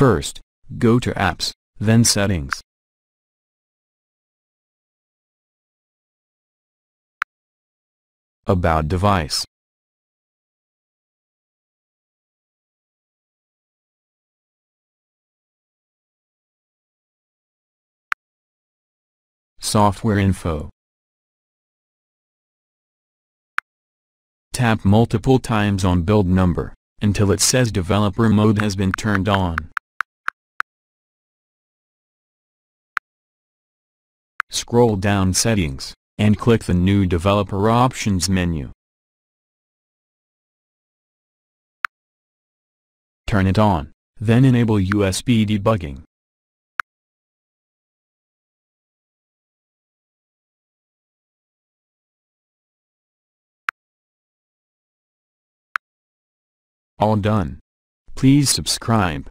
First, go to Apps, then Settings. About device. Software info. Tap multiple times on build number, until it says developer mode has been turned on. Scroll down Settings, and click the new Developer Options menu. Turn it on, then enable USB Debugging. All done. Please subscribe.